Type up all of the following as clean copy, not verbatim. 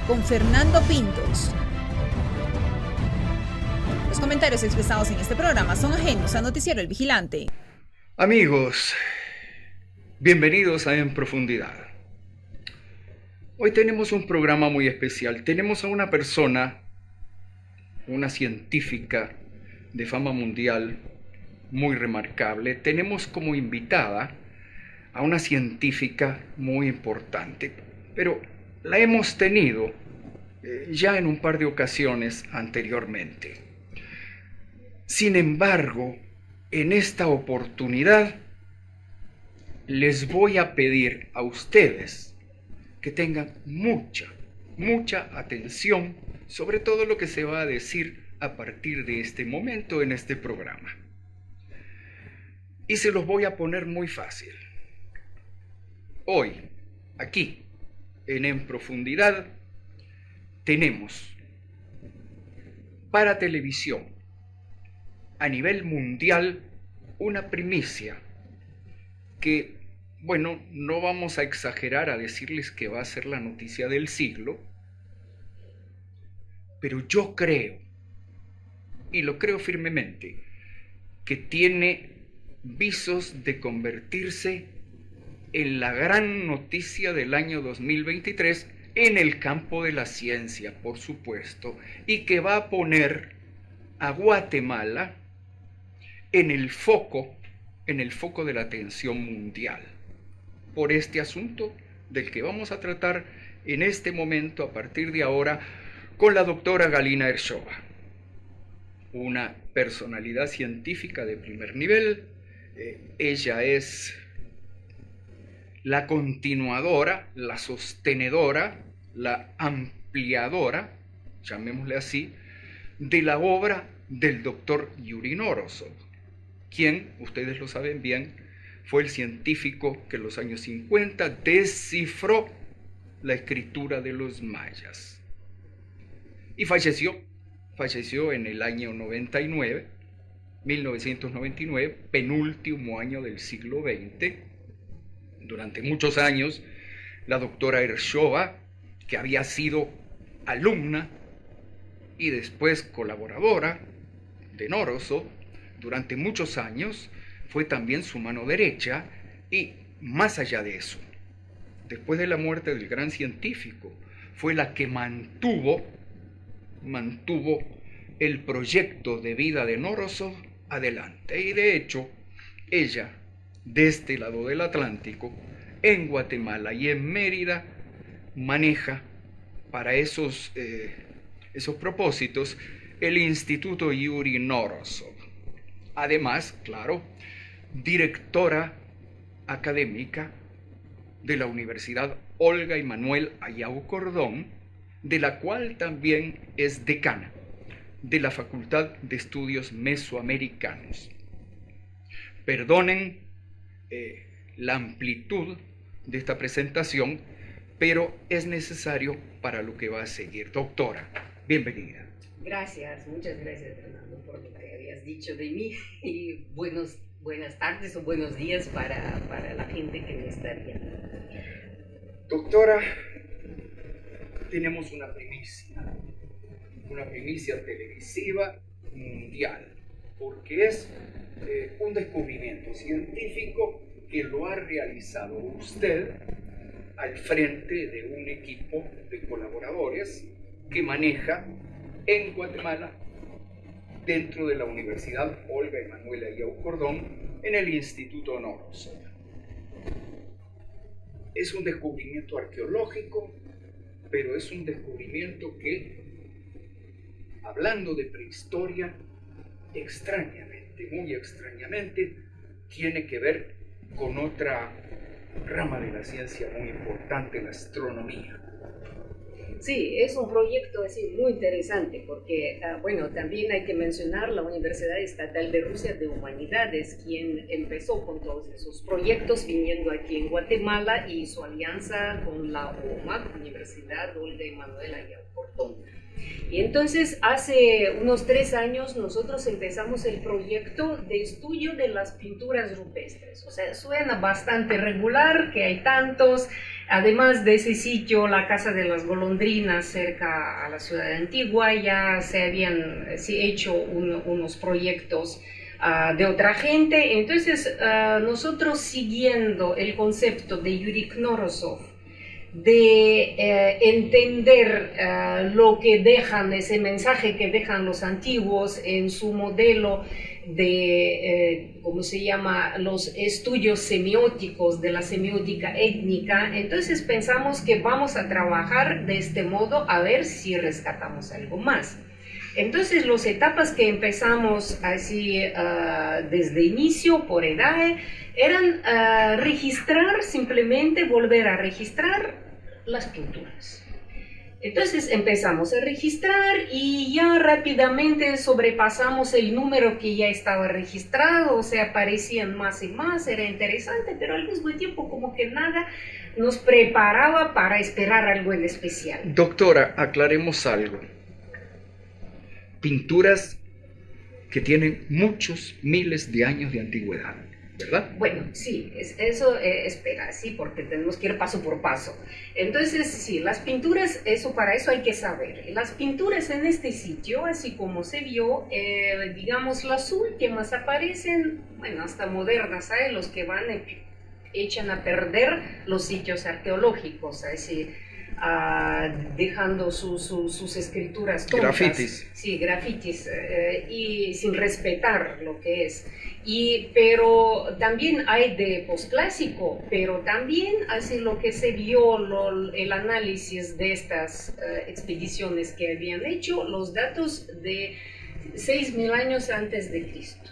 con Fernando Pintos. Los comentarios expresados en este programa son ajenos a Noticiero El Vigilante. Amigos, bienvenidos a En Profundidad. Hoy tenemos un programa muy especial. Tenemos a una persona, una científica de fama mundial muy remarcable. Tenemos como invitada a una científica muy importante, pero la hemos tenido ya en un par de ocasiones anteriormente. Sin embargo, en esta oportunidad les voy a pedir a ustedes que tengan mucha atención sobre todo lo que se va a decir a partir de este momento en este programa. Y se los voy a poner muy fácil. Hoy, aquí, en Profundidad, tenemos para televisión, a nivel mundial, una primicia que, bueno, no vamos a exagerar a decirles que va a ser la noticia del siglo, pero yo creo, y lo creo firmemente, que tiene visos de convertirse en la gran noticia del año 2023 en el campo de la ciencia, por supuesto, y que va a poner a Guatemala en el foco de la atención mundial por este asunto del que vamos a tratar en este momento, a partir de ahora, con la doctora Galina Ershova, una personalidad científica de primer nivel. Ella es la continuadora, la sostenedora, la ampliadora, llamémosle así, de la obra del doctor Yuri Norosov, quien, ustedes lo saben bien, fue el científico que en los años 50 descifró la escritura de los mayas. Y falleció en el año 1999, penúltimo año del siglo XX. Durante muchos años, la doctora Ershova, que había sido alumna y después colaboradora de Norosov, durante muchos años fue también su mano derecha y, más allá de eso, después de la muerte del gran científico, fue la que mantuvo el proyecto de vida de Norosov adelante. Y de hecho, ella, de este lado del Atlántico, en Guatemala y en Mérida, maneja para esos propósitos el Instituto Yuri Norosov. Además, claro, directora académica de la Universidad Olga Emanuel Ayau Cordón, de la cual también es decana de la Facultad de Estudios Mesoamericanos. Perdonen la amplitud de esta presentación, pero es necesario para lo que va a seguir. Doctora, bienvenida. Gracias, muchas gracias, Fernando, por lo que habías dicho de mí, y buenas tardes o buenos días para la gente que me está viendo. Doctora, tenemos una primicia televisiva mundial, porque es un descubrimiento científico que lo ha realizado usted al frente de un equipo de colaboradores que maneja en Guatemala, dentro de la Universidad Olga Emanuel Ayau Cordón, en el Instituto Norosov. Es un descubrimiento arqueológico, pero es un descubrimiento que, hablando de prehistoria, muy extrañamente, tiene que ver con otra rama de la ciencia muy importante, la astronomía. Sí, es un proyecto así muy interesante porque, también hay que mencionar la Universidad Estatal de Rusia de Humanidades, quien empezó con todos esos proyectos viniendo aquí en Guatemala y su alianza con la UOMAC, Universidad Olga Emanuel Ayau Cordón. Y entonces hace unos 3 años nosotros empezamos el proyecto de estudio de las pinturas rupestres. O sea, suena bastante regular que hay tantos, Además de ese sitio, la Casa de las Golondrinas, cerca a la ciudad antigua, ya se habían hecho unos proyectos de otra gente. Entonces, nosotros siguiendo el concepto de Yuri Knorosov, de entender lo que dejan, ese mensaje que dejan los antiguos en su modelo de, ¿cómo se llama?, los estudios semióticos de la semiótica étnica. Entonces pensamos que vamos a trabajar de este modo a ver si rescatamos algo más. Entonces las etapas que empezamos así desde inicio por EDAE eran registrar, simplemente volver a registrar las pinturas. Entonces empezamos a registrar y ya rápidamente sobrepasamos el número que ya estaba registrado, o sea, aparecían más y más, era interesante, pero al mismo tiempo como que nada nos preparaba para esperar algo en especial. Doctora, aclaremos algo. Pinturas que tienen muchos miles de años de antigüedad, ¿verdad? Bueno, sí, eso espera, sí, porque tenemos que ir paso por paso. Entonces, sí, las pinturas, para eso hay que saber. Las pinturas en este sitio, así como se vio, digamos, las últimas aparecen, bueno, hasta modernas, ¿sabes? Los que van echan a perder los sitios arqueológicos, así, dejando sus escrituras tontas. Grafitis. Sí, grafitis, y sin respetar lo que es. Pero también hay de posclásico, pero también así lo que se vio, el análisis de estas expediciones que habían hecho, los datos de 6.000 años antes de Cristo.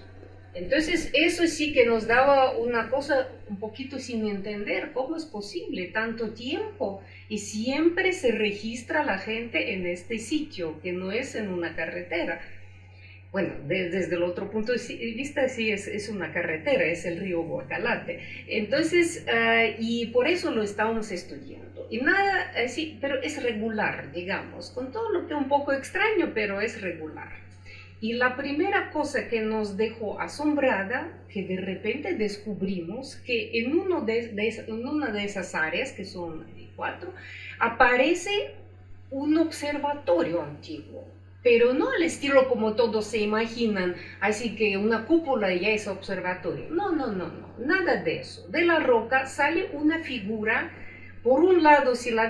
Entonces eso sí que nos daba una cosa un poquito sin entender, cómo es posible tanto tiempo y siempre se registra la gente en este sitio, que no es en una carretera. Bueno, desde el otro punto de vista sí es una carretera, es el río Guacalate. Entonces, y por eso lo estábamos estudiando. Y nada, sí, pero es regular, digamos, con todo lo que es un poco extraño, pero es regular. Y la primera cosa que nos dejó asombrada, que de repente descubrimos que en una de esas áreas, que son 4, aparece un observatorio antiguo. Pero no al estilo como todos se imaginan, así que una cúpula y ya es observatorio. No, nada de eso. De la roca sale una figura. Por un lado, si la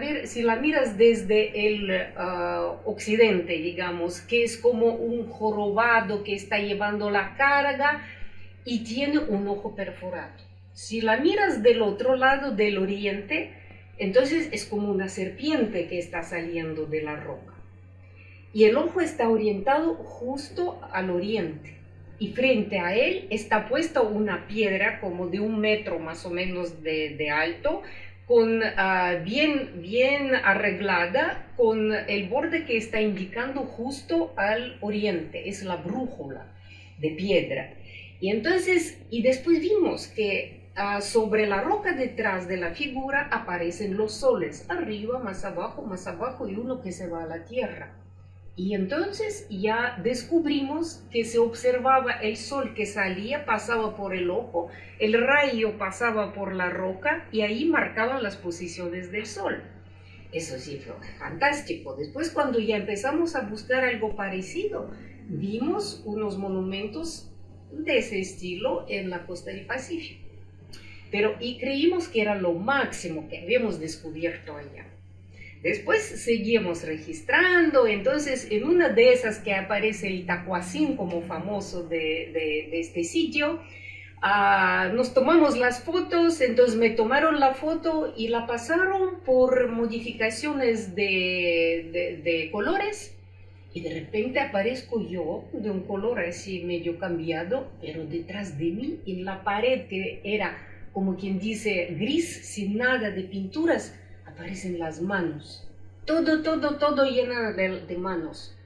miras desde el occidente, digamos, que es como un jorobado que está llevando la carga y tiene un ojo perforado. Si la miras del otro lado, del oriente, entonces es como una serpiente que está saliendo de la roca. Y el ojo está orientado justo al oriente. Y frente a él está puesta una piedra como de 1 metro más o menos de alto, con, bien arreglada, con el borde que está indicando justo al oriente. Es la brújula de piedra. Y después vimos que sobre la roca detrás de la figura aparecen los soles, arriba, más abajo y uno que se va a la tierra. Y entonces ya descubrimos que se observaba el sol que salía, pasaba por el ojo, el rayo pasaba por la roca y ahí marcaban las posiciones del sol. Eso sí fue fantástico. Después, cuando ya empezamos a buscar algo parecido, vimos unos monumentos de ese estilo en la costa del Pacífico. Y creímos que era lo máximo que habíamos descubierto allá. Después seguimos registrando, entonces en una de esas que aparece el Tacuacín como famoso de este sitio, nos tomamos las fotos, entonces me tomaron la foto y la pasaron por modificaciones de colores y de repente aparezco yo de un color así medio cambiado, pero detrás de mí en la pared que era como quien dice gris, sin nada de pinturas, aparecen las manos, todo lleno de manos.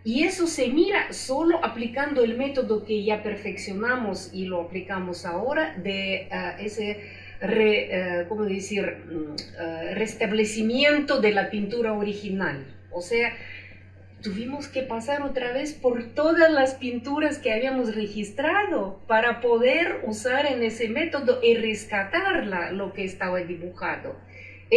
Y eso se mira solo aplicando el método que ya perfeccionamos y lo aplicamos ahora de ese restablecimiento de la pintura original. O sea, tuvimos que pasar otra vez por todas las pinturas que habíamos registrado para poder usar en ese método y rescatar lo que estaba dibujado.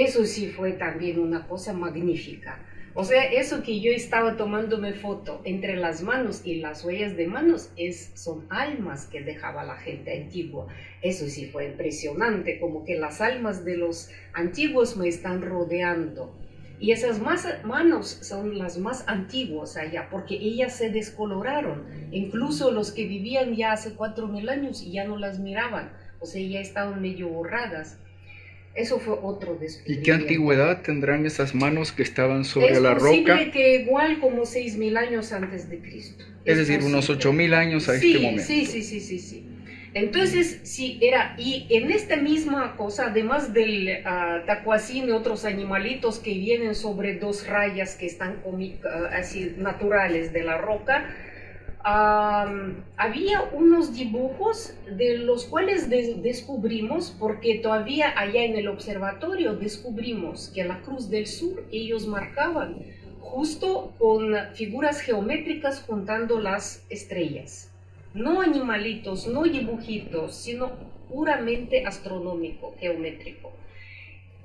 Eso sí fue también una cosa magnífica. O sea, eso que yo estaba tomándome foto entre las manos y las huellas de manos son almas que dejaba la gente antigua. Eso sí fue impresionante, como que las almas de los antiguos me están rodeando. Y esas manos son las más antiguas allá, porque ellas se descoloraron. Incluso los que vivían ya hace 4000 años ya no las miraban, o sea, ya estaban medio borradas. Eso fue otro descubrimiento. ¿Y qué antigüedad tendrán esas manos que estaban sobre la roca? Es posible que igual como 6000 años antes de Cristo. Es decir, unos 8000 años a este momento. Sí. Entonces, sí, era, y en esta misma cosa, además del tacuacín y otros animalitos que vienen sobre dos rayas que están así naturales de la roca, había unos dibujos de los cuales descubrimos, porque todavía allá en el observatorio descubrimos que la Cruz del Sur ellos marcaban justo con figuras geométricas juntando las estrellas. No animalitos, no dibujitos, sino puramente astronómico, geométrico.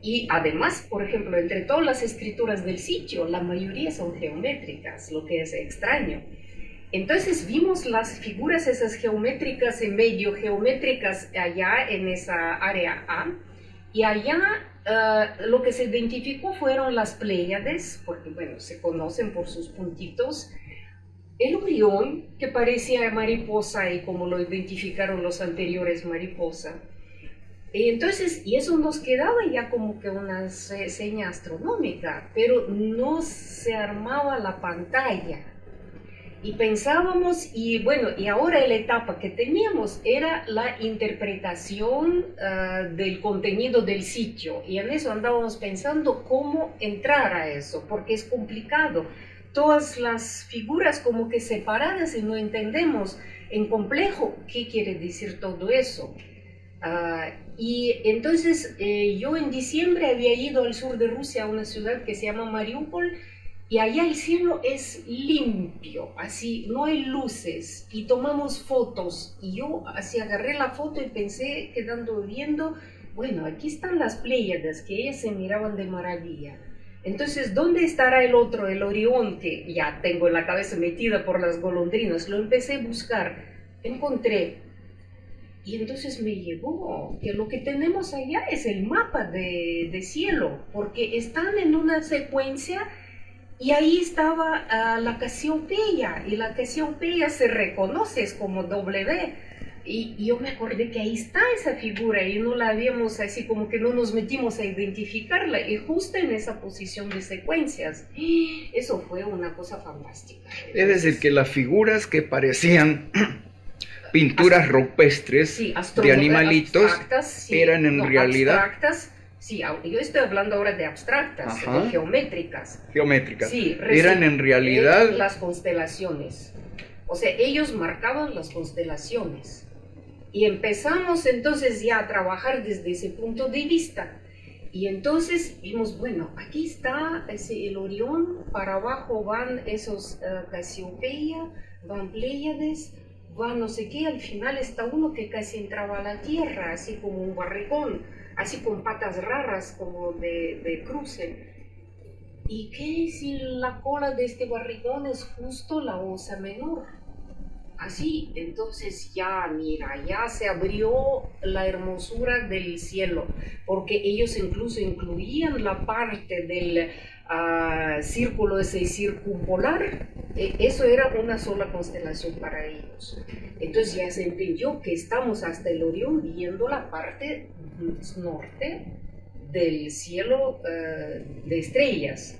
Y además, por ejemplo, entre todas las escrituras del sitio, la mayoría son geométricas, lo que es extraño. Entonces vimos las figuras esas geométricas en medio, geométricas allá en esa área A, y allá lo que se identificó fueron las Pléyades, porque bueno, se conocen por sus puntitos, el Orión, que parecía mariposa y como lo identificaron los anteriores mariposa. Entonces, y eso nos quedaba ya como que una seña astronómica, pero no se armaba la pantalla. Y pensábamos, y bueno, y ahora la etapa que teníamos era la interpretación del contenido del sitio. Y en eso andábamos pensando cómo entrar a eso, porque es complicado. Todas las figuras como que separadas y no entendemos en complejo qué quiere decir todo eso. Y entonces yo en diciembre había ido al sur de Rusia a una ciudad que se llama Mariupol, y allá el cielo es limpio, así, no hay luces, y tomamos fotos, y yo así agarré la foto y pensé, quedando viendo, bueno, aquí están las Pléyades, que ellas se miraban de maravilla. Entonces, ¿dónde estará el otro, el Orión, que ya tengo en la cabeza metida por las golondrinas? Lo empecé a buscar, encontré, y entonces me llegó que lo que tenemos allá es el mapa de cielo, porque están en una secuencia. Y ahí estaba la Casiopeia, y la Casiopeia se reconoce, es como W. Y yo me acordé que ahí está esa figura y no la habíamos así como que no nos metimos a identificarla, y justo en esa posición de secuencias. Eso fue una cosa fantástica. Es decir, que las figuras que parecían pinturas rupestres sí, de animalitos sí, eran en realidad... abstractas. Sí, yo estoy hablando ahora de abstractas, de geométricas. Geométricas. Sí, eran en realidad... las constelaciones. O sea, ellos marcaban las constelaciones. Y empezamos entonces ya a trabajar desde ese punto de vista. Y entonces vimos, bueno, aquí está el Orión, para abajo van esos Casiopeia, van Pléyades, van no sé qué, al final está uno que casi entraba a la Tierra, así como un barrigón, así con patas raras como de cruce. ¿Y qué si la cola de este barrigón es justo la Osa Menor? Así, entonces ya, mira, ya se abrió la hermosura del cielo, porque ellos incluso incluían la parte del círculo ese circumpolar. Eso era una sola constelación para ellos. Entonces ya se entendió que estamos hasta el Orión viendo la parte norte del cielo de estrellas.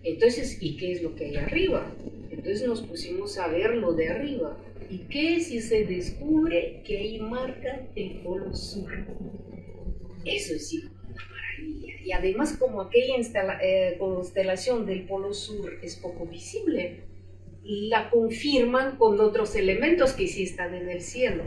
Entonces, ¿y qué es lo que hay arriba? Entonces nos pusimos a ver lo de arriba. ¿Y qué si se descubre que ahí marcan el polo sur? Eso sí fue una maravilla. Y además, como aquella constelación del polo sur es poco visible, la confirman con otros elementos que sí están en el cielo.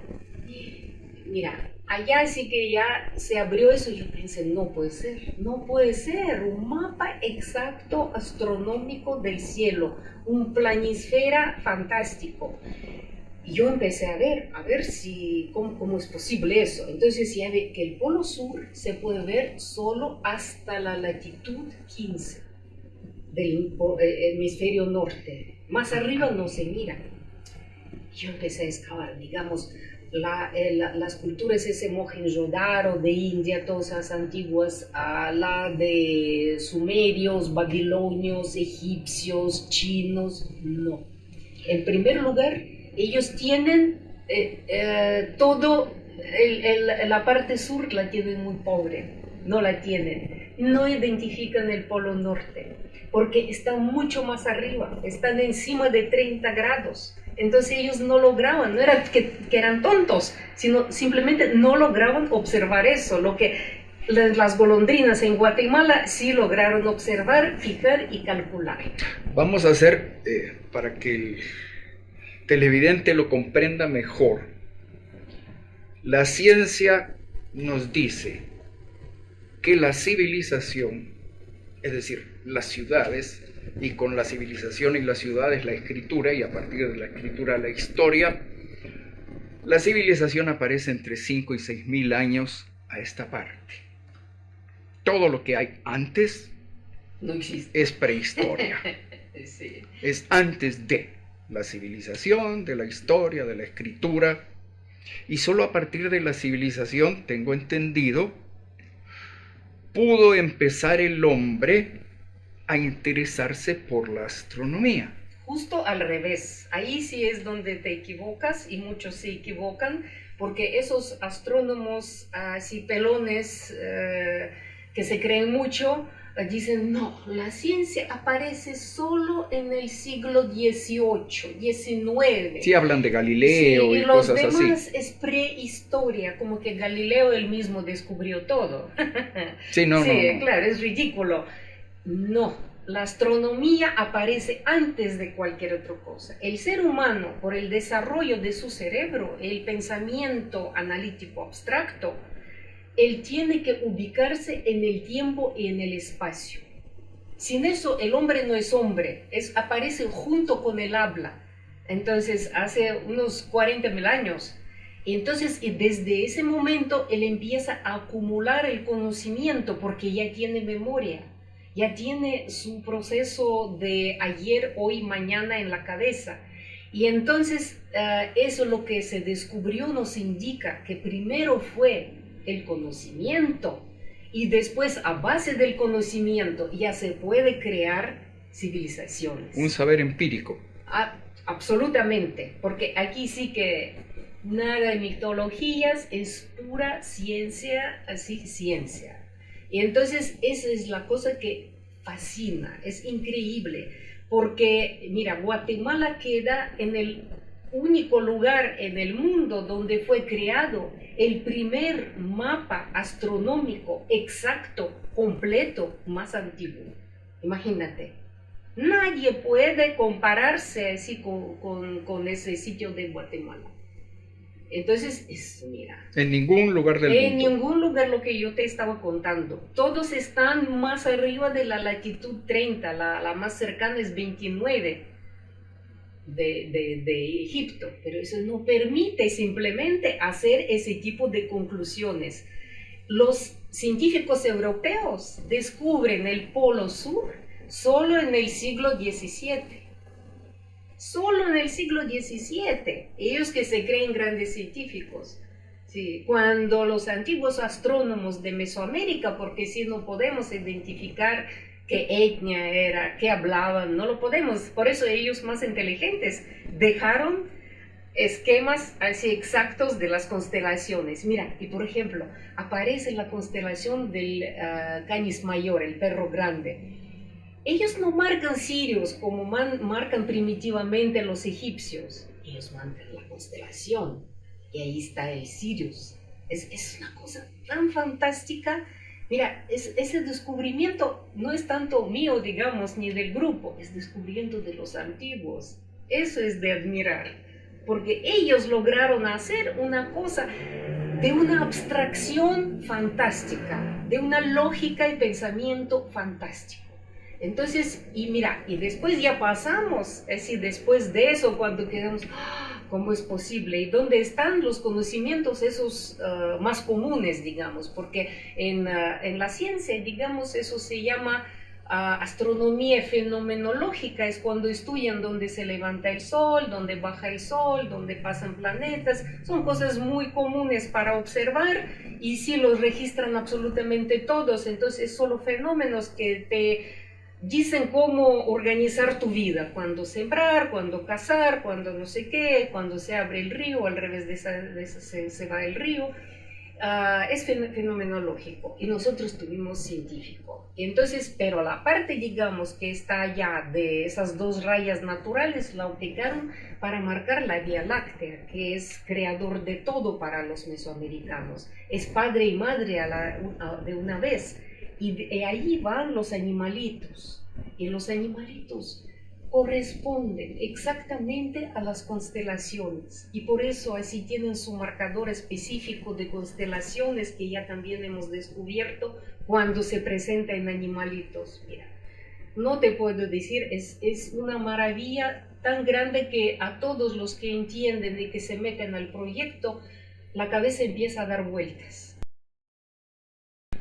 Mira, allá sí que ya se abrió eso y yo pensé, no puede ser, un mapa exacto astronómico del cielo, un planisfera fantástico. Y yo empecé a ver si, cómo es posible eso. Entonces ya ve que el polo sur se puede ver solo hasta la latitud 15 del hemisferio norte. Más arriba no se mira. Yo empecé a excavar, digamos, las culturas ese Mohenjo-Daro de India, todas esas antiguas, la de sumerios, babilonios, egipcios, chinos, no. En primer lugar, ellos tienen todo, la parte sur la tienen muy pobre, no la tienen, no identifican el polo norte, porque están mucho más arriba, están encima de 30 grados. Entonces ellos no lograban, no era que eran tontos, sino simplemente no lograban observar eso, lo que las golondrinas en Guatemala sí lograron observar, fijar y calcular. Vamos a hacer, para que el televidente lo comprenda mejor, la ciencia nos dice que la civilización, es decir, las ciudades, y con la civilización y las ciudades la escritura, y a partir de la escritura la historia, la civilización aparece entre 5 y 6 mil años a esta parte. Todo lo que hay antes no existe. Es prehistoria. Sí. Es antes de la civilización, de la historia, de la escritura, y solo a partir de la civilización, tengo entendido, pudo empezar el hombre a interesarse por la astronomía. Justo al revés, ahí sí es donde te equivocas y muchos se equivocan, porque esos astrónomos así pelones que se creen mucho, dicen no, la ciencia aparece solo en el siglo XVIII, XIX. Sí, hablan de Galileo sí, y cosas así. Los demás es prehistoria, como que Galileo él mismo descubrió todo. Sí, no. Claro, es ridículo. No, la astronomía aparece antes de cualquier otra cosa. El ser humano, por el desarrollo de su cerebro, el pensamiento analítico abstracto, él tiene que ubicarse en el tiempo y en el espacio. Sin eso, el hombre no es hombre, aparece junto con el habla. Entonces, hace unos 40.000 años. Y entonces, desde ese momento, él empieza a acumular el conocimiento porque ya tiene memoria. Ya tiene su proceso de ayer, hoy, mañana en la cabeza. Y entonces eso lo que se descubrió nos indica que primero fue el conocimiento y después a base del conocimiento ya se puede crear civilizaciones. Un saber empírico. Absolutamente, porque aquí sí que nada de mitologías, es pura ciencia, así ciencia. Y entonces esa es la cosa que fascina, es increíble, porque mira, Guatemala queda en el único lugar en el mundo donde fue creado el primer mapa astronómico exacto, completo, más antiguo. Imagínate, nadie puede compararse así con ese sitio de Guatemala. Entonces, mira. En ningún lugar del mundo. En ningún lugar lo que yo te estaba contando. Todos están más arriba de la latitud 30, la más cercana es 29 de Egipto. Pero eso no permite simplemente hacer ese tipo de conclusiones. Los científicos europeos descubren el polo sur solo en el siglo XVII. Solo en el siglo XVII, ellos que se creen grandes científicos. Sí, cuando los antiguos astrónomos de Mesoamérica, porque si no podemos identificar qué etnia era, qué hablaban, no lo podemos, por eso ellos más inteligentes dejaron esquemas así exactos de las constelaciones. Mira, y por ejemplo, aparece la constelación del Canis Mayor, el perro grande. Ellos no marcan Sirius como marcan primitivamente los egipcios. Ellos marcan la constelación. Y ahí está el Sirius. Es una cosa tan fantástica. Mira, ese descubrimiento no es tanto mío, digamos, ni del grupo. Es descubrimiento de los antiguos. Eso es de admirar. Porque ellos lograron hacer una cosa de una abstracción fantástica, de una lógica y pensamiento fantástico. Entonces, y mira, y después ya pasamos, es decir, después de eso, cuando quedamos, cómo es posible y dónde están los conocimientos esos más comunes, digamos, porque en la ciencia, digamos, eso se llama astronomía fenomenológica, es cuando estudian dónde se levanta el sol, dónde baja el sol, dónde pasan planetas, son cosas muy comunes para observar y sí los registran absolutamente todos, entonces solo fenómenos que te dicen cómo organizar tu vida, cuándo sembrar, cuándo cazar, cuándo no sé qué, cuándo se abre el río, al revés de esa se va el río. Es fenomenológico y nosotros tuvimos científico. Entonces, pero la parte, digamos, que está allá de esas dos rayas naturales, la aplicaron para marcar la Vía Láctea, que es creador de todo para los mesoamericanos. Es padre y madre de una vez. Y ahí van los animalitos. Y los animalitos corresponden exactamente a las constelaciones y por eso así tienen su marcador específico de constelaciones que ya también hemos descubierto cuando se presenta en animalitos. Mira, no te puedo decir, es una maravilla tan grande que a todos los que entienden y que se meten al proyecto, la cabeza empieza a dar vueltas.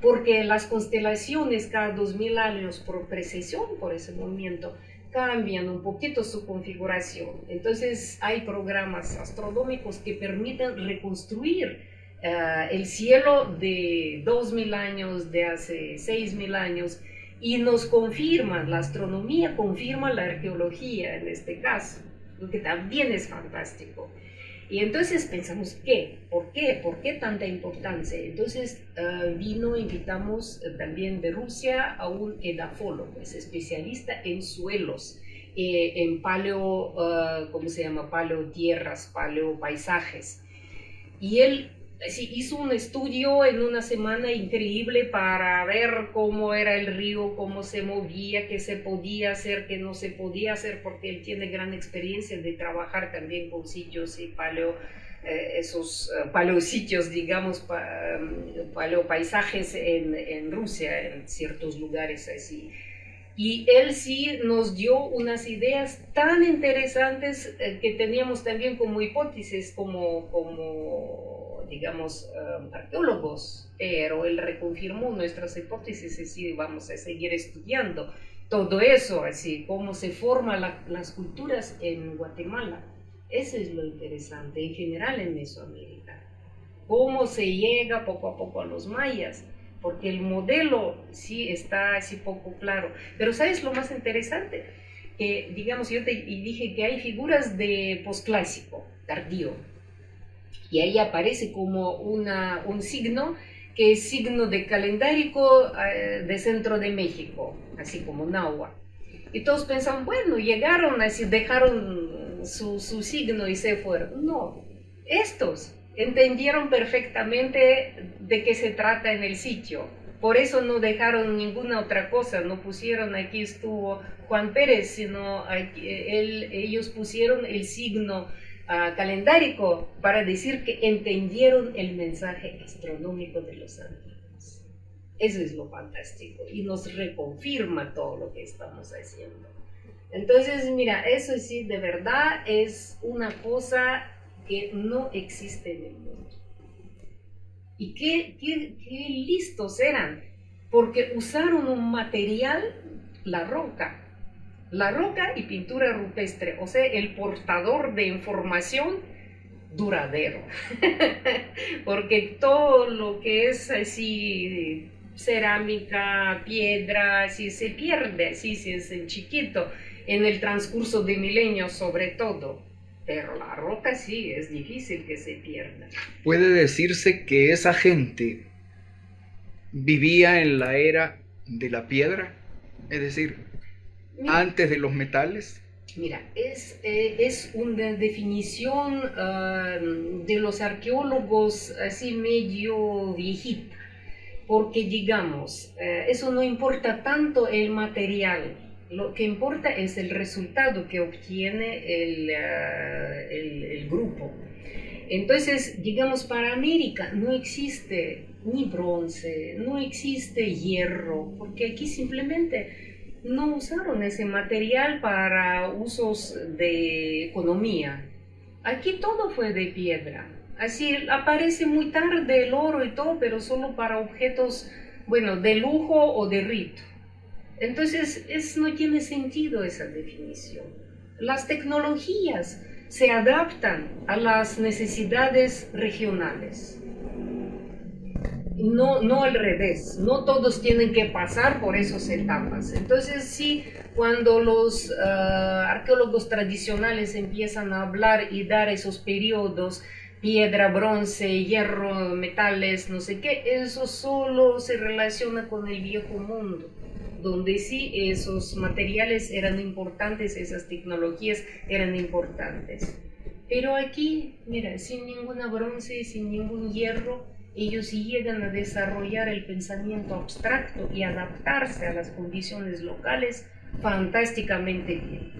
Porque las constelaciones cada 2000 años por precesión, por ese movimiento, cambian un poquito su configuración. Entonces hay programas astronómicos que permiten reconstruir el cielo de 2000 años, de hace 6000 años, y nos confirman, la astronomía confirma la arqueología en este caso, lo que también es fantástico. Y entonces pensamos, ¿Por qué? ¿Por qué tanta importancia? Entonces invitamos también de Rusia a un edafólogo, es especialista en suelos, en paleotierras, paleopaisajes. Y él sí, hizo un estudio en una semana increíble para ver cómo era el río, cómo se movía, qué se podía hacer, qué no se podía hacer, porque él tiene gran experiencia de trabajar también con sitios y esos paleositios, digamos, paleopaisajes en Rusia, en ciertos lugares así. Y él sí nos dio unas ideas tan interesantes que teníamos también como hipótesis, digamos, arqueólogos, pero él reconfirmó nuestras hipótesis y sí, vamos a seguir estudiando todo eso, así, cómo se forman las culturas en Guatemala. Eso es lo interesante, en general en Mesoamérica. Cómo se llega poco a poco a los mayas, porque el modelo sí está así poco claro. Pero ¿sabes lo más interesante? Que, digamos, yo te dije que hay figuras de posclásico, tardío, y ahí aparece como un signo que es signo de calendárico de centro de México, así como náhuatl. Y todos pensan, bueno, llegaron así, dejaron su signo y se fueron. No, estos entendieron perfectamente de qué se trata en el sitio. Por eso no dejaron ninguna otra cosa, no pusieron aquí estuvo Juan Pérez, sino ellos pusieron el signo calendárico para decir que entendieron el mensaje astronómico de los antiguos. Eso es lo fantástico y nos reconfirma todo lo que estamos haciendo. Entonces, mira, eso sí, de verdad es una cosa que no existe en el mundo. Y qué listos eran, porque usaron un material, la roca y pintura rupestre, o sea, el portador de información duradero. Porque todo lo que es así, cerámica, piedra, así se pierde, así si es en chiquito, en el transcurso de milenios sobre todo. Pero la roca sí, es difícil que se pierda. Puede decirse que esa gente vivía en la era de la piedra, es decir, mira, antes de los metales. Mira, es una definición de los arqueólogos así medio viejita, porque digamos, eso no importa tanto el material. Lo que importa es el resultado que obtiene el grupo. Entonces, digamos, para América no existe ni bronce, no existe hierro, porque aquí simplemente no usaron ese material para usos de economía. Aquí todo fue de piedra. Así aparece muy tarde el oro y todo, pero solo para objetos, bueno, de lujo o de rito. Entonces, no tiene sentido esa definición. Las tecnologías se adaptan a las necesidades regionales. No al revés, no todos tienen que pasar por esas etapas. Entonces sí, cuando los arqueólogos tradicionales empiezan a hablar y dar esos periodos, piedra, bronce, hierro, metales, no sé qué, eso solo se relaciona con el viejo mundo, donde sí esos materiales eran importantes, esas tecnologías eran importantes. Pero aquí, mira, sin ninguna bronce, sin ningún hierro, ellos llegan a desarrollar el pensamiento abstracto y adaptarse a las condiciones locales fantásticamente bien.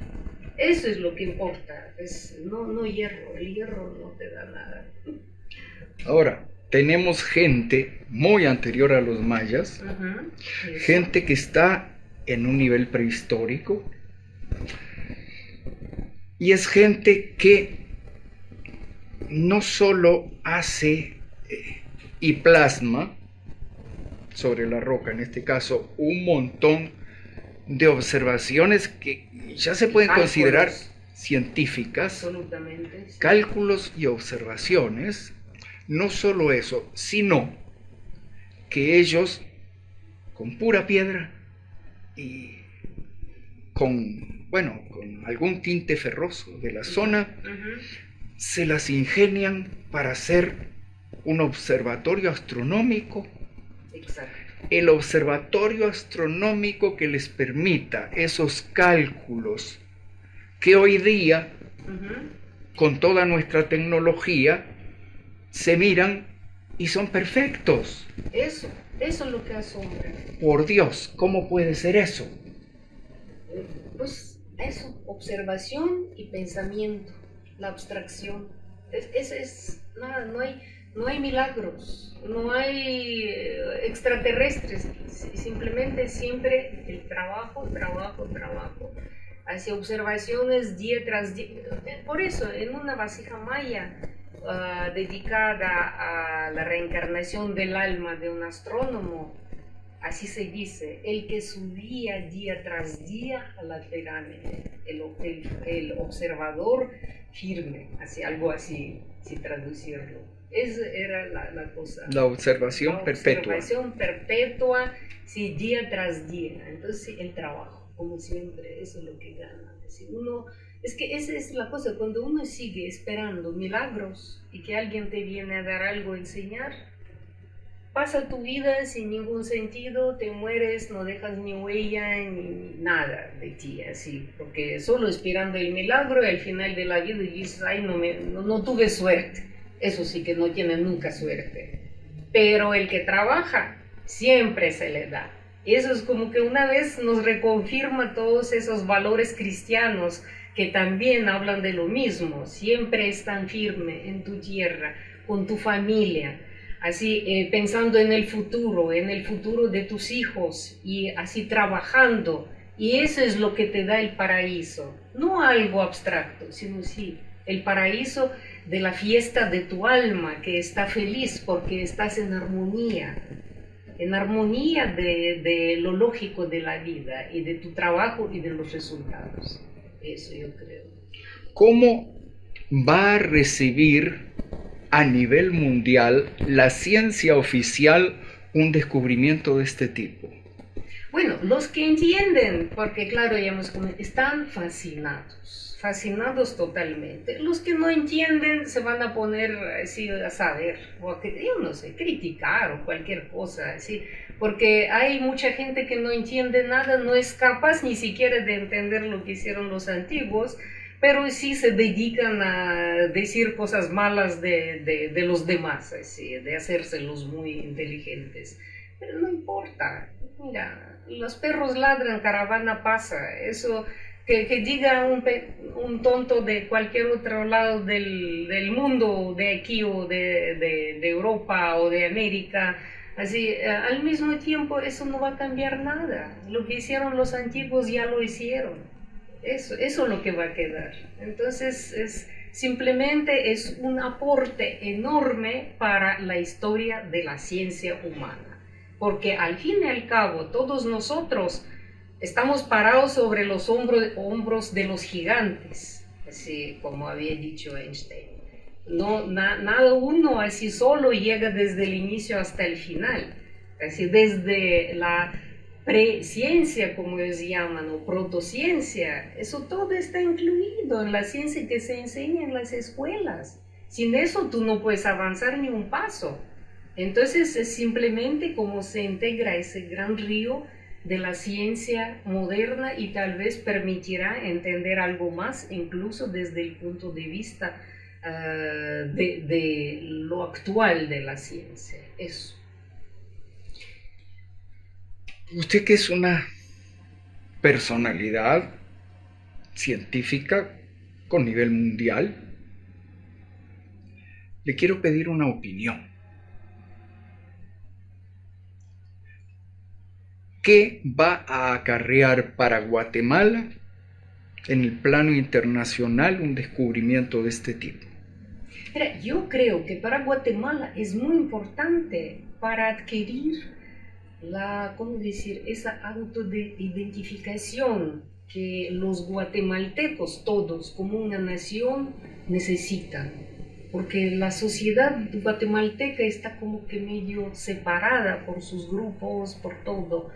Eso es lo que importa, no hierro, el hierro no te da nada. Ahora, tenemos gente muy anterior a los mayas, gente que está en un nivel prehistórico, y es gente que no solo hace y plasma sobre la roca, en este caso, un montón de observaciones que ya se pueden considerar científicas, absolutamente, sí. Cálculos y observaciones. No solo eso, sino que ellos, con pura piedra y con algún tinte ferroso de la zona, se las ingenian para hacer un observatorio astronómico. Exacto. El observatorio astronómico que les permita esos cálculos que hoy día, con toda nuestra tecnología, se miran y son perfectos. Eso es lo que asombra. Por Dios, ¿cómo puede ser eso? Pues eso, observación y pensamiento, la abstracción. Nada, no hay milagros, no hay extraterrestres, simplemente siempre el trabajo. Hacia observaciones día tras día. Por eso, en una vasija maya dedicada a la reencarnación del alma de un astrónomo, así se dice, el que subía día tras día a la pirámide, el observador firme, algo así, si traducirlo. Esa era la cosa. La observación perpetua. La observación perpetua, sí, día tras día. Entonces, sí, el trabajo, como siempre, eso es lo que gana. Es que esa es la cosa, cuando uno sigue esperando milagros y que alguien te viene a dar algo a enseñar, pasa tu vida sin ningún sentido, te mueres, no dejas ni huella ni nada de ti, así, porque solo esperando el milagro y al final de la vida dices, ay, no tuve suerte. Eso sí que no tiene nunca suerte. Pero el que trabaja, siempre se le da. Eso es como que una vez nos reconfirma todos esos valores cristianos que también hablan de lo mismo. Siempre están firme en tu tierra, con tu familia, así pensando en el futuro de tus hijos y así trabajando. Y eso es lo que te da el paraíso. No algo abstracto, sino sí, el paraíso de la fiesta de tu alma, que está feliz porque estás en armonía de lo lógico de la vida y de tu trabajo y de los resultados. Eso yo creo. ¿Cómo va a recibir a nivel mundial la ciencia oficial un descubrimiento de este tipo? Bueno, los que entienden, porque claro, ya hemos comentado, están fascinados totalmente. Los que no entienden se van a poner así a saber, o yo no sé, criticar o cualquier cosa, así, porque hay mucha gente que no entiende nada, no es capaz ni siquiera de entender lo que hicieron los antiguos, pero sí se dedican a decir cosas malas de los demás, así, de hacérselos muy inteligentes. Pero no importa, mira, los perros ladran, caravana pasa, eso que diga un tonto de cualquier otro lado del mundo, de aquí o de Europa o de América, así, al mismo tiempo eso no va a cambiar nada, lo que hicieron los antiguos ya lo hicieron, eso es lo que va a quedar. Entonces simplemente es un aporte enorme para la historia de la ciencia humana, porque al fin y al cabo todos nosotros estamos parados sobre los hombros de los gigantes, así como había dicho Einstein. No, nada uno así solo llega desde el inicio hasta el final, así desde la preciencia, como ellos llaman, o protociencia, eso todo está incluido en la ciencia que se enseña en las escuelas. Sin eso tú no puedes avanzar ni un paso. Entonces es simplemente como se integra ese gran río de la ciencia moderna y tal vez permitirá entender algo más, incluso desde el punto de vista de lo actual de la ciencia. Eso. Usted, que es una personalidad científica con nivel mundial, le quiero pedir una opinión. ¿Qué va a acarrear para Guatemala en el plano internacional un descubrimiento de este tipo? Mira, yo creo que para Guatemala es muy importante para adquirir esa autoidentificación que los guatemaltecos todos como una nación necesitan, porque la sociedad guatemalteca está como que medio separada por sus grupos, por todo,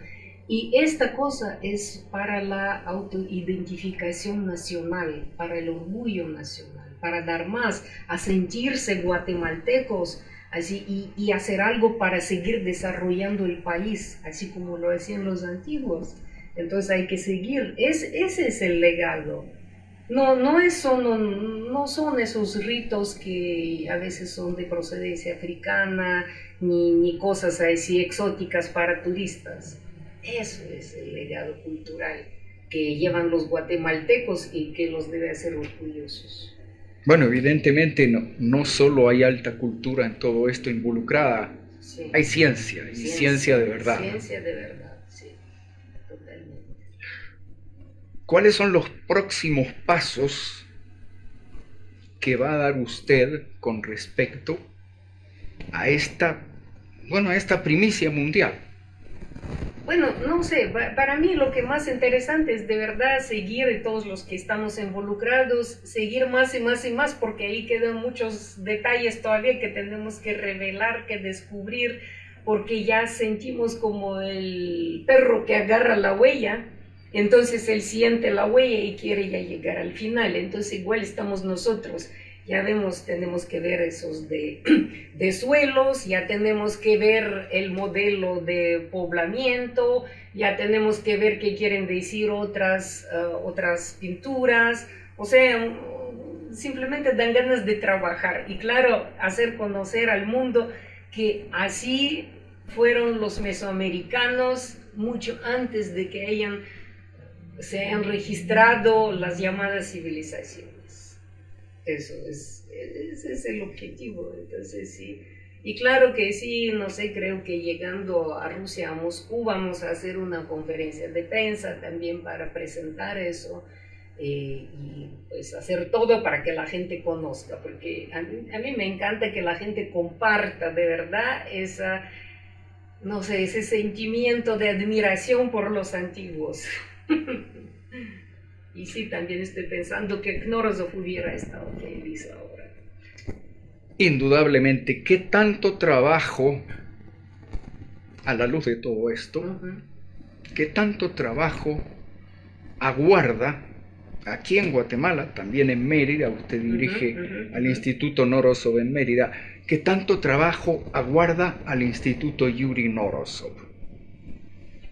y esta cosa es para la autoidentificación nacional, para el orgullo nacional, para dar más, a sentirse guatemaltecos, así, y hacer algo para seguir desarrollando el país, así como lo hacían los antiguos. Entonces hay que seguir, ese es el legado. No son esos ritos que a veces son de procedencia africana, ni cosas así exóticas para turistas. Eso es el legado cultural que llevan los guatemaltecos y que los debe hacer orgullosos. Bueno, evidentemente no solo hay alta cultura en todo esto involucrada, sí. Hay ciencia, y ciencia de verdad. Ciencia de verdad, sí, totalmente. ¿Cuáles son los próximos pasos que va a dar usted con respecto a esta primicia mundial? Bueno, no sé, para mí lo que más interesante es de verdad seguir, todos los que estamos involucrados, seguir más y más y más, porque ahí quedan muchos detalles todavía que tenemos que revelar, que descubrir, porque ya sentimos como el perro que agarra la huella, entonces él siente la huella y quiere ya llegar al final, entonces igual estamos nosotros. Ya vemos, tenemos que ver esos de suelos, ya tenemos que ver el modelo de poblamiento, ya tenemos que ver qué quieren decir otras pinturas, o sea, simplemente dan ganas de trabajar y claro, hacer conocer al mundo que así fueron los mesoamericanos mucho antes de que se hayan registrado las llamadas civilizaciones. Ese es el objetivo, entonces sí. Y claro que sí, no sé, creo que llegando a Rusia, a Moscú, vamos a hacer una conferencia de prensa también para presentar eso y pues hacer todo para que la gente conozca, porque a mí me encanta que la gente comparta de verdad ese sentimiento de admiración por los antiguos. Y sí, también estoy pensando que Knorozov hubiera estado feliz ahora. Indudablemente, ¿qué tanto trabajo, a la luz de todo esto, qué tanto trabajo aguarda aquí en Guatemala, también en Mérida, usted dirige al Instituto Knorozov en Mérida, qué tanto trabajo aguarda al Instituto Yuri Knorozov?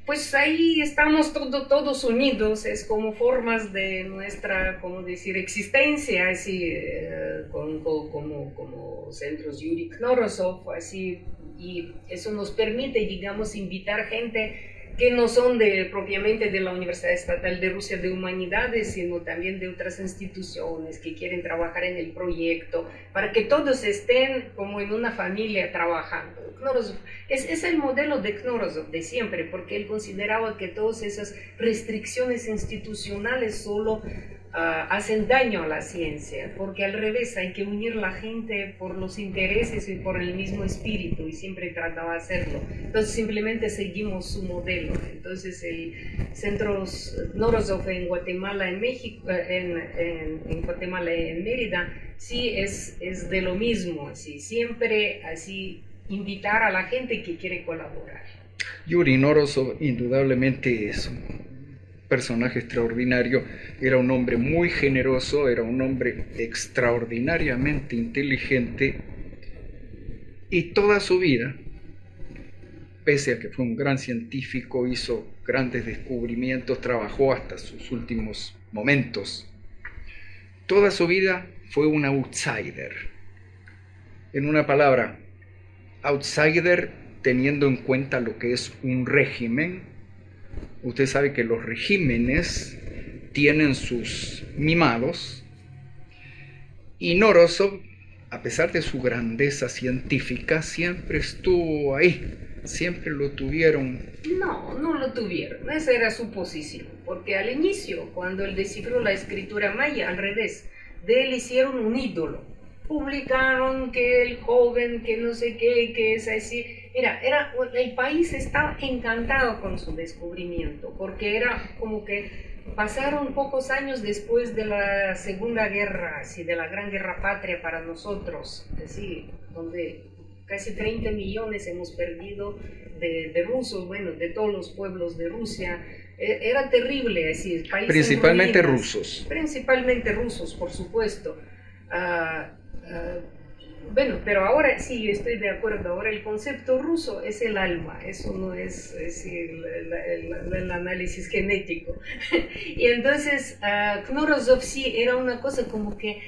Pues ahí estamos todos unidos, es como formas de nuestra, existencia, así, como centros Yuri Knorozov, así, y eso nos permite, digamos, invitar gente que no son propiamente de la Universidad Estatal de Rusia de Humanidades, sino también de otras instituciones que quieren trabajar en el proyecto, para que todos estén como en una familia trabajando. Knorozov es el modelo de Knorozov de siempre, porque él consideraba que todas esas restricciones institucionales solo hacen daño a la ciencia, porque al revés hay que unir la gente por los intereses y por el mismo espíritu, y siempre trataba de hacerlo. Entonces simplemente seguimos su modelo. Entonces el Centro Knorozov en Guatemala, en México, en Guatemala, en Mérida, sí es de lo mismo, así, siempre así invitar a la gente que quiere colaborar. Yuri Knorozov indudablemente es un personaje extraordinario, era un hombre muy generoso, era un hombre extraordinariamente inteligente, y toda su vida, pese a que fue un gran científico, hizo grandes descubrimientos, trabajó hasta sus últimos momentos, toda su vida fue un outsider. En una palabra, outsider teniendo en cuenta lo que es un régimen. Usted sabe que los regímenes tienen sus mimados, y Knorozov, a pesar de su grandeza científica, siempre estuvo ahí, siempre lo tuvieron. No lo tuvieron, esa era su posición, porque al inicio, cuando él descifró la escritura maya, al revés, de él hicieron un ídolo. Publicaron que el joven, que no sé qué, que es así. El país estaba encantado con su descubrimiento, porque era como que pasaron pocos años después de la Segunda Guerra, así, de la Gran Guerra Patria para nosotros, así, donde casi 30 millones hemos perdido de rusos, bueno, de todos los pueblos de Rusia. Era terrible, así, el país Principalmente rusos. Principalmente rusos, por supuesto. Bueno, pero ahora sí, yo estoy de acuerdo. Ahora el concepto ruso es el alma, eso no es el análisis genético. Y entonces Knorozov sí era una cosa como que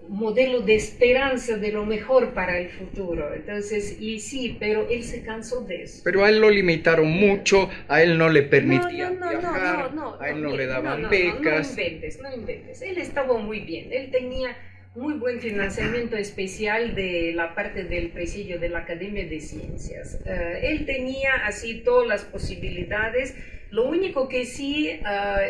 modelo de esperanza de lo mejor para el futuro. Entonces, y sí, pero él se cansó de eso. Pero a él lo limitaron mucho, a él no le permitían viajar, a él no le daban becas. No inventes. Él estaba muy bien, él tenía muy buen financiamiento especial de la parte del presidio de la Academia de Ciencias. Él tenía así todas las posibilidades. Lo único que sí,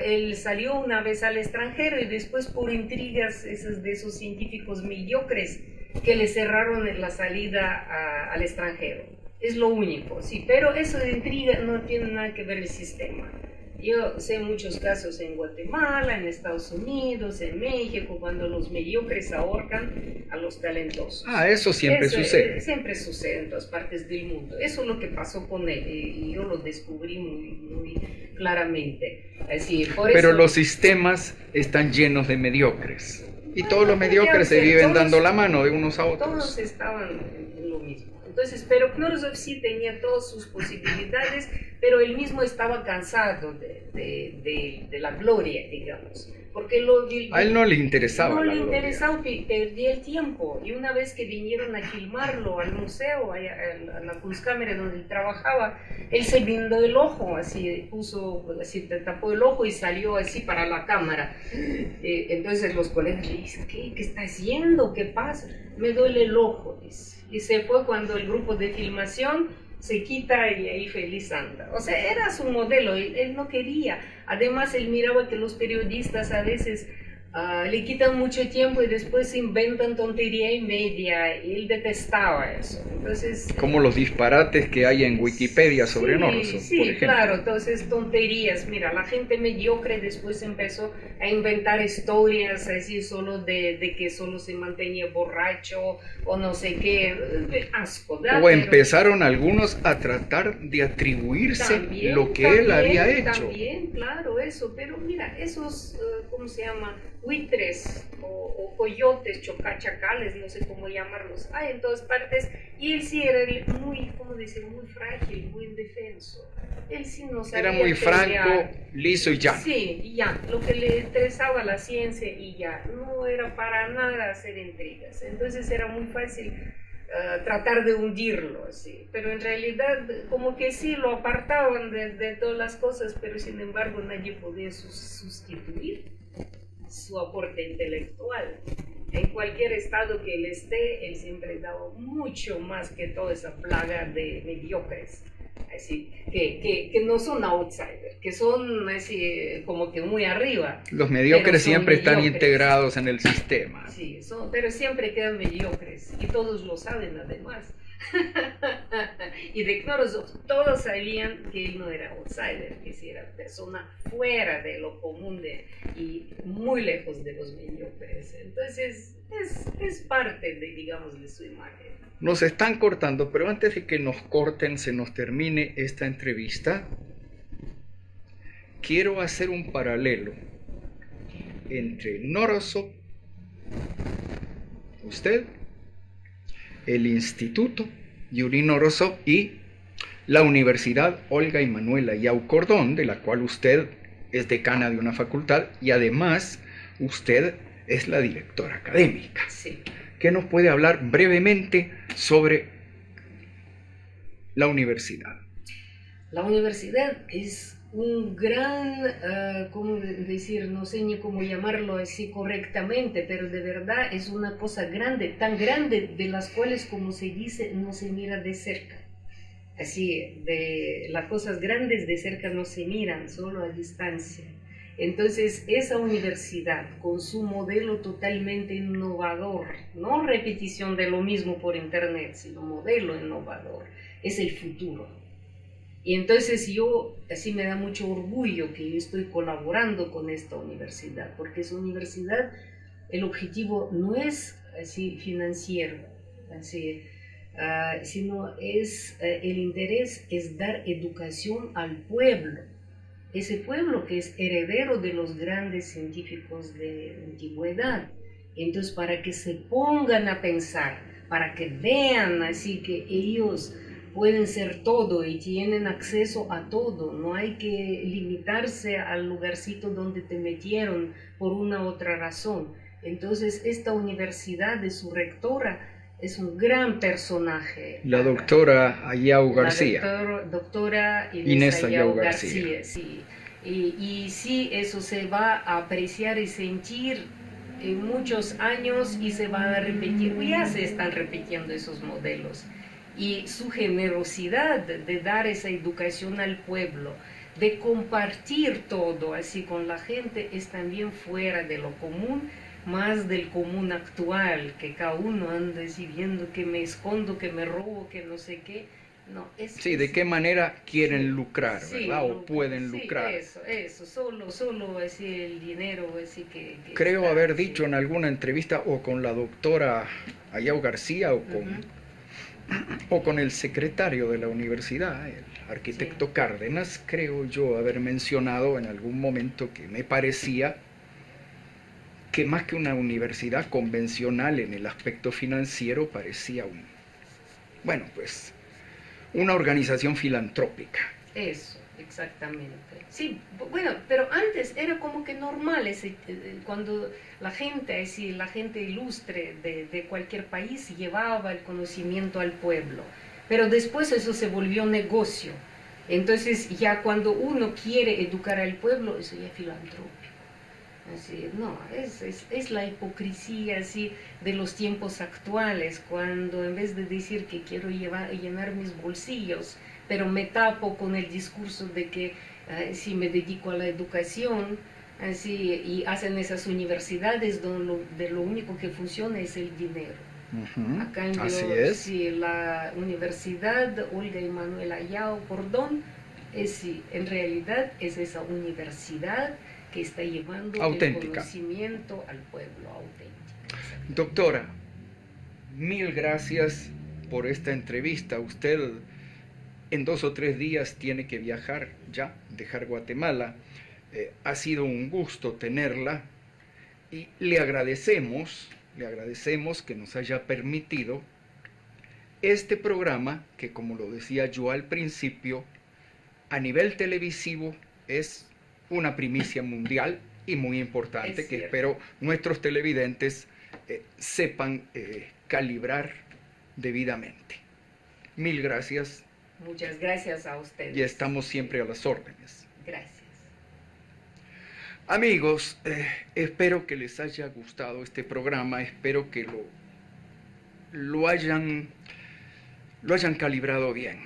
él salió una vez al extranjero y después por intrigas de esos científicos mediocres que le cerraron la salida al extranjero. Es lo único, sí, pero eso de intriga no tiene nada que ver el sistema. Yo sé muchos casos en Guatemala, en Estados Unidos, en México, cuando los mediocres ahorcan a los talentosos. Eso siempre sucede. Siempre sucede en todas partes del mundo. Eso es lo que pasó con él, y yo lo descubrí muy claramente. Así, pero los sistemas están llenos de mediocres. Y todos los mediocres se viven dando la mano de unos a otros. Todos estaban en lo mismo. Entonces, pero Knorozov sí tenía todas sus posibilidades, pero él mismo estaba cansado de la gloria, digamos. Porque a él no le interesaba. No le interesaba, perdía el tiempo. Y una vez que vinieron a filmarlo al museo, a la Kunstkamera donde él trabajaba, él se vendó el ojo, así tapó el ojo y salió así para la cámara. Entonces los colegas le dicen, ¿qué está haciendo? ¿Qué pasa? Me duele el ojo, dice. Y se fue cuando el grupo de filmación se quita y ahí feliz anda. O sea, era su modelo, él no quería. Además, él miraba que los periodistas a veces le quitan mucho tiempo y después se inventan tontería y media, y él detestaba eso. Entonces, como los disparates que hay en Wikipedia sobre Knorozov, sí, por ejemplo. Claro, entonces tonterías. Mira, la gente mediocre después empezó a inventar historias así solo de que solo se mantenía borracho o no sé qué, asco. O empezaron algunos a tratar de atribuirse lo que él había hecho. También, claro, eso. Pero mira, esos, ¿cómo se llama? Buitres o coyotes, chacales, no sé cómo llamarlos, hay en todas partes, y él sí era muy, ¿cómo decir? Muy frágil, muy indefenso. Él sí no sabía. Era muy franco, liso y ya. Sí, y ya, lo que le interesaba la ciencia y ya, no era para nada hacer intrigas. Entonces era muy fácil tratar de hundirlo, así. Pero en realidad como que sí lo apartaban de todas las cosas, pero sin embargo nadie podía sustituir su aporte intelectual. En cualquier estado que él esté, él siempre daba mucho más que toda esa plaga de mediocres. así, que no son outsiders, que son así, como que muy arriba. Los mediocres siempre están mediocres. integrados en el sistema. Sí, pero siempre quedan mediocres y todos lo saben además. Y de Knorozov todos sabían que él no era outsider, que sí era persona fuera de lo común y muy lejos de los mediocres. Entonces es parte de, digamos, de su imagen. Nos están cortando, pero antes de que nos corten, se nos termine esta entrevista, quiero hacer un paralelo entre Knorozov, usted, el Instituto Yuri Knorozov y la Universidad Olga y Manuela Yao Cordón, de la cual usted es decana de una facultad y además usted es la directora académica. Sí. ¿Qué nos puede hablar brevemente sobre la universidad? La universidad es un gran, ¿cómo decir? No sé ni cómo llamarlo así correctamente, pero de verdad es una cosa grande, tan grande de las cuales, como se dice, no se mira de cerca. Así, de las cosas grandes de cerca no se miran, solo a distancia. Entonces, esa universidad, con su modelo totalmente innovador, no repetición de lo mismo por internet, sino modelo innovador, es el futuro. Y entonces yo, así me da mucho orgullo que yo estoy colaborando con esta universidad, porque esa universidad, el objetivo no es así financiero, así, sino es, el interés es dar educación al pueblo. Ese pueblo que es heredero de los grandes científicos de antigüedad. Entonces, para que se pongan a pensar, para que vean así que ellos pueden ser todo y tienen acceso a todo, no hay que limitarse al lugarcito donde te metieron por una u otra razón. Entonces, esta universidad de su rectora es un gran personaje. La doctora Ayau García. La doctora Inés Ayau García. Sí. Y sí, eso se va a apreciar y sentir en muchos años y se va a repetir. Ya se están repitiendo esos modelos. Y su generosidad de dar esa educación al pueblo, de compartir todo así con la gente, es también fuera de lo común, más del común actual, que cada uno anda decidiendo que me escondo, que me robo, que no sé qué. No, sí, de qué manera quieren lucrar, sí, ¿verdad? O pueden sí, lucrar. Eso, solo así el dinero así que creo está, haber sí. dicho en alguna entrevista o con la doctora Ayau García o con el secretario de la universidad, el arquitecto Sí. Cárdenas, creo yo haber mencionado en algún momento que me parecía que más que una universidad convencional en el aspecto financiero, parecía una organización filantrópica. Eso, exactamente. Sí, bueno, pero antes era como que normal cuando la gente ilustre de cualquier país llevaba el conocimiento al pueblo, pero después eso se volvió negocio. Entonces ya cuando uno quiere educar al pueblo, eso ya es filantrópico. Así, no, es la hipocresía así de los tiempos actuales, cuando en vez de decir que quiero llenar mis bolsillos, pero me tapo con el discurso de que si me dedico a la educación, así, y hacen esas universidades donde lo único que funciona es el dinero. A cambio, así es. si la Universidad Olga y Manuela Yao Cordón, en realidad es esa universidad que está llevando auténtica. El conocimiento al pueblo auténtico. Doctora, mil gracias por esta entrevista. Usted en 2 o 3 días tiene que viajar ya, dejar Guatemala. Ha sido un gusto tenerla y le agradecemos que nos haya permitido este programa que, como lo decía yo al principio, a nivel televisivo es una primicia mundial y muy importante que espero nuestros televidentes sepan calibrar debidamente. Mil gracias. Muchas gracias a ustedes. Y estamos siempre a las órdenes. Gracias. Amigos, espero que les haya gustado este programa, espero que lo hayan calibrado bien.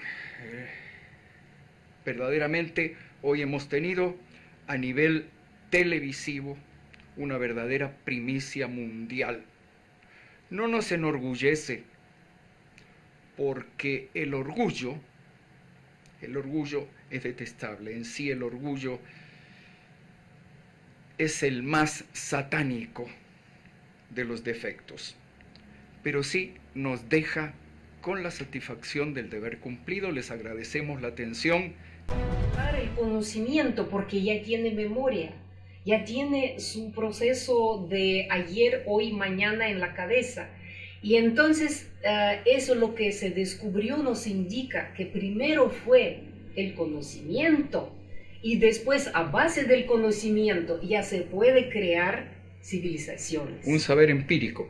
Verdaderamente hoy hemos tenido a nivel televisivo una verdadera primicia mundial. No nos enorgullece porque el orgullo es detestable. En sí el orgullo es el más satánico de los defectos, pero sí nos deja con la satisfacción del deber cumplido. Les agradecemos la atención. Para el conocimiento, porque ya tiene memoria, ya tiene su proceso de ayer, hoy, mañana en la cabeza. Y entonces eso lo que se descubrió nos indica que primero fue el conocimiento y después a base del conocimiento ya se puede crear civilizaciones. Un saber empírico.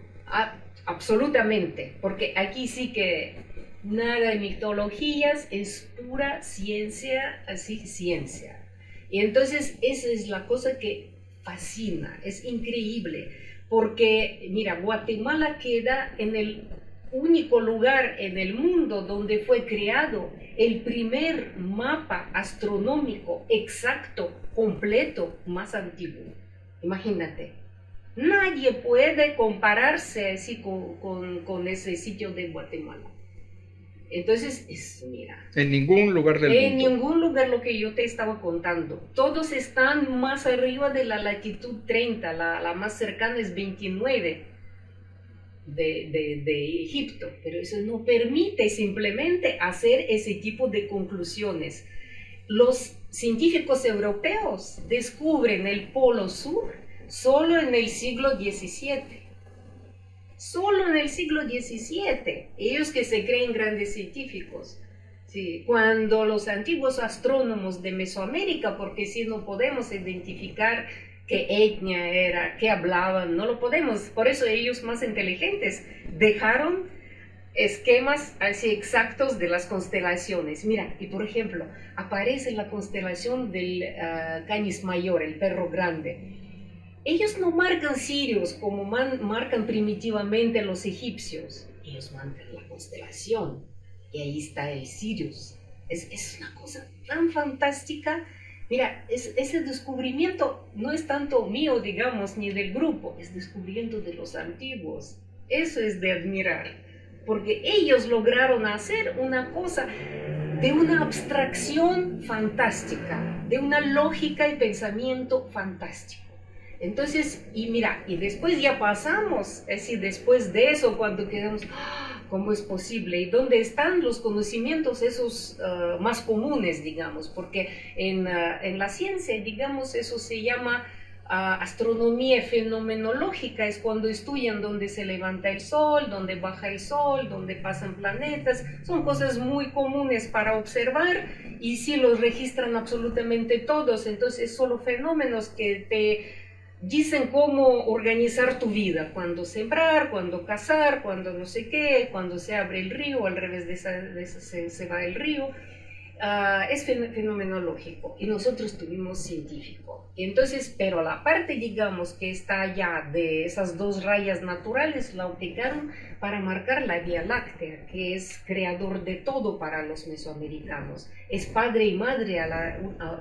Absolutamente, porque aquí sí que nada de mitologías, es pura ciencia, así ciencia. Y entonces esa es la cosa que fascina, es increíble, porque mira, Guatemala queda en el único lugar en el mundo donde fue creado el primer mapa astronómico exacto, completo, más antiguo. Imagínate. Nadie puede compararse así con ese sitio de Guatemala. Entonces, mira. En ningún lugar del mundo. En ningún lugar lo que yo te estaba contando. Todos están más arriba de la latitud 30, la más cercana es 29 de Egipto. Pero eso no permite simplemente hacer ese tipo de conclusiones. Los científicos europeos descubren el Polo Sur solo en el siglo XVII. Solo en el siglo XVII. Ellos que se creen grandes científicos. Sí, cuando los antiguos astrónomos de Mesoamérica, porque si no podemos identificar qué etnia era, qué hablaban, no lo podemos. Por eso ellos más inteligentes dejaron esquemas así exactos de las constelaciones. Mira, y por ejemplo, aparece la constelación del Canis Mayor, el perro grande. Ellos no marcan Sirius como marcan primitivamente los egipcios. Ellos marcan la constelación. Y ahí está el Sirius. Es una cosa tan fantástica. Mira, ese descubrimiento no es tanto mío, digamos, ni del grupo. Es descubrimiento de los antiguos. Eso es de admirar. Porque ellos lograron hacer una cosa de una abstracción fantástica, de una lógica y pensamiento fantástico. Entonces, y mira, y después ya pasamos, es decir, después de eso, cuando quedamos, ¿cómo es posible? ¿Y dónde están los conocimientos esos más comunes, digamos? Porque en la ciencia, digamos, eso se llama astronomía fenomenológica, es cuando estudian dónde se levanta el sol, dónde baja el sol, dónde pasan planetas, son cosas muy comunes para observar y sí los registran absolutamente todos, entonces solo fenómenos que te dicen cómo organizar tu vida, cuándo sembrar, cuándo cazar, cuándo no sé qué, cuándo se abre el río, al revés de esa se va el río. Es fenomenológico y nosotros tuvimos científico. Entonces, pero la parte, digamos, que está allá de esas dos rayas naturales, la aplicaron para marcar la Vía Láctea, que es creador de todo para los mesoamericanos. Es padre y madre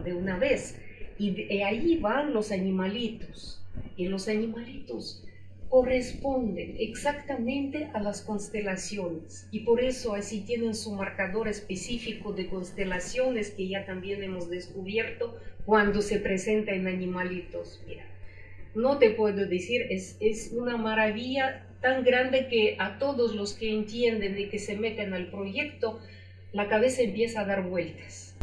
de una vez. Y ahí van los animalitos. Y los animalitos corresponden exactamente a las constelaciones. Y por eso así tienen su marcador específico de constelaciones que ya también hemos descubierto cuando se presenta en animalitos. Mira, no te puedo decir, es una maravilla tan grande que a todos los que entienden y que se meten al proyecto, la cabeza empieza a dar vueltas.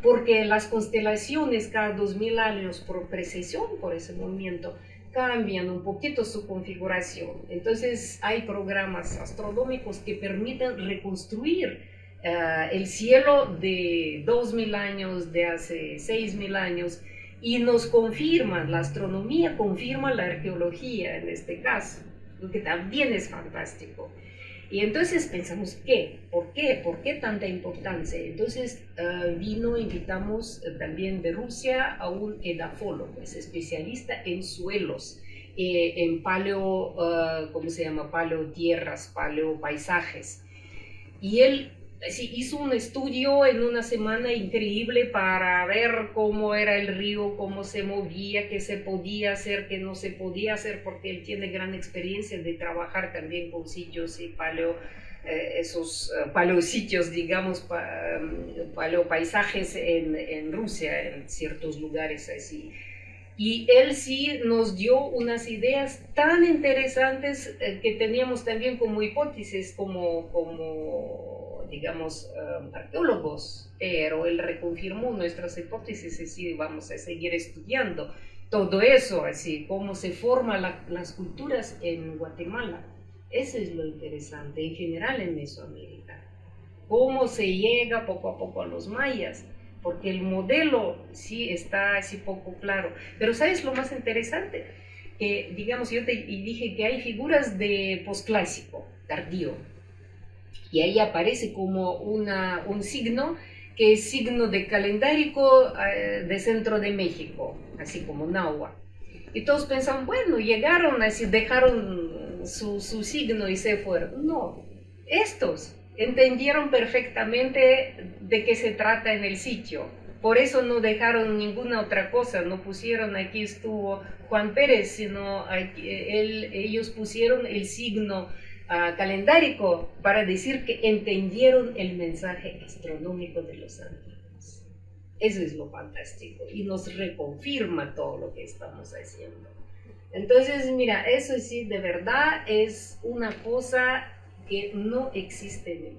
Porque las constelaciones cada 2000 años por precesión, por ese movimiento, cambian un poquito su configuración. Entonces hay programas astronómicos que permiten reconstruir el cielo de 2000 años, de hace 6000 años, y nos confirman, la astronomía confirma la arqueología en este caso, lo que también es fantástico. Y entonces pensamos, ¿Por qué? ¿Por qué tanta importancia? Entonces invitamos también de Rusia a un edafólogo, es especialista en suelos, en paleotierras, paleopaisajes. Y él sí, hizo un estudio en una semana increíble para ver cómo era el río, cómo se movía, qué se podía hacer, qué no se podía hacer, porque él tiene gran experiencia de trabajar también con sitios y esos paleositios, digamos, paleopaisajes en Rusia, en ciertos lugares así. Y él sí nos dio unas ideas tan interesantes que teníamos también como hipótesis, como digamos, arqueólogos, pero él reconfirmó nuestras hipótesis y sí, vamos a seguir estudiando todo eso, así, cómo se forman las culturas en Guatemala. Eso es lo interesante, en general en Mesoamérica. Cómo se llega poco a poco a los mayas, porque el modelo sí está así poco claro. Pero ¿sabes lo más interesante? Que, digamos, yo te dije que hay figuras de posclásico, tardío, y ahí aparece como un signo que es signo de calendárico de centro de México, así como Nahua. Y todos pensaban, bueno, llegaron así, dejaron su signo y se fueron. No, estos entendieron perfectamente de qué se trata en el sitio. Por eso no dejaron ninguna otra cosa, no pusieron aquí estuvo Juan Pérez, sino ellos pusieron el signo calendárico para decir que entendieron el mensaje astronómico de los antiguos. Eso es lo fantástico y nos reconfirma todo lo que estamos haciendo. Entonces, mira, eso sí, de verdad es una cosa que no existe en el mundo.